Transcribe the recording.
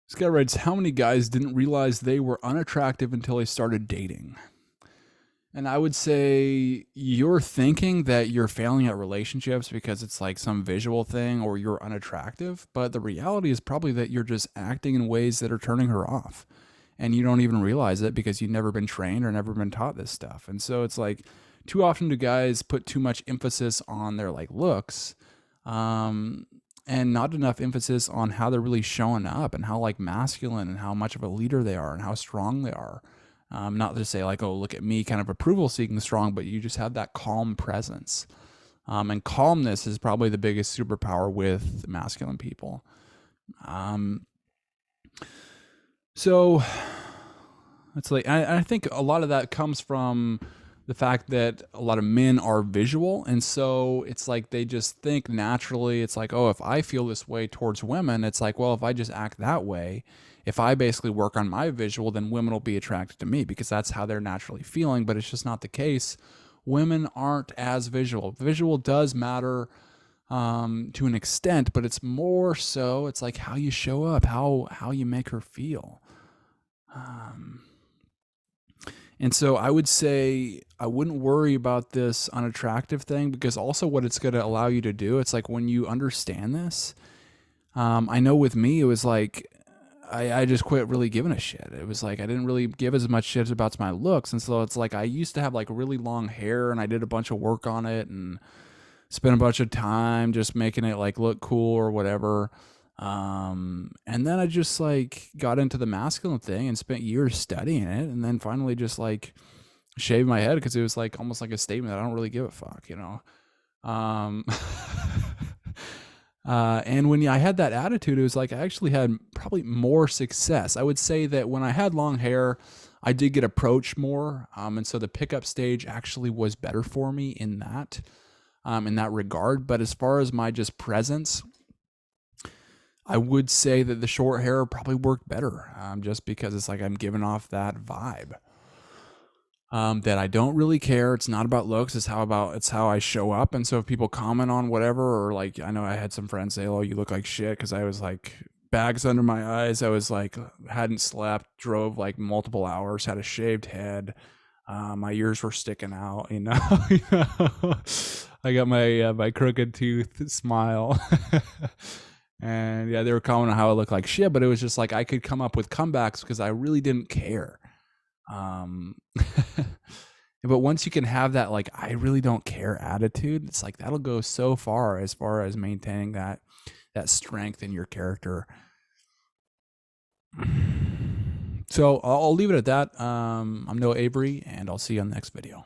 This guy writes, how many guys didn't realize they were unattractive until they started dating? And I would say you're thinking that you're failing at relationships because it's like some visual thing or you're unattractive. But the reality is probably that you're just acting in ways that are turning her off. And you don't even realize it because you've never been trained or never been taught this stuff. And so it's like too often do guys put too much emphasis on their like looks, um, and not enough emphasis on how they're really showing up and how like masculine and how much of a leader they are and how strong they are. Not to say like, oh, look at me, kind of approval seeking strong, but you just have that calm presence. And calmness is probably the biggest superpower with masculine people. Um, so it's like, I think a lot of that comes from the fact that a lot of men are visual. And so it's like they just think naturally, it's like, oh, if I feel this way towards women, it's like, well, if I just act that way, if I basically work on my visual, then women will be attracted to me because that's how they're naturally feeling. But it's just not the case. Women aren't as visual. Visual does matter, to an extent, but it's more so it's like how you show up, how you make her feel. Um, and so I would say I wouldn't worry about this unattractive thing because also what it's going to allow you to do, it's like when you understand this, I know with me, it was like I just quit really giving a shit. It was like I didn't really give as much shit about my looks. And so it's like I used to have like really long hair and I did a bunch of work on it and spent a bunch of time just making it like look cool or whatever. And then I just like got into the masculine thing and spent years studying it, and then finally just like shaved my head because it was like almost like a statement that I don't really give a fuck, you know. Um, and when I had that attitude, it was like I actually had probably more success. I would say that when I had long hair, I did get approached more, and so the pickup stage actually was better for me in that regard. But as far as my just presence, I would say that the short hair probably worked better, just because it's like I'm giving off that vibe, that I don't really care. It's not about looks. It's how I show up. And so if people comment on whatever, or like, I know I had some friends say, oh, you look like shit. Cause I was like bags under my eyes. I was like, hadn't slept, drove like multiple hours, had a shaved head. My ears were sticking out, you know, I got my crooked tooth smile. And yeah, they were commenting on how I look like shit, but it was just like I could come up with comebacks because I really didn't care. Um, but once you can have that, like, I really don't care attitude, it's like that'll go so far as maintaining that strength in your character. So I'll leave it at that. I'm Noah Avery, and I'll see you on the next video.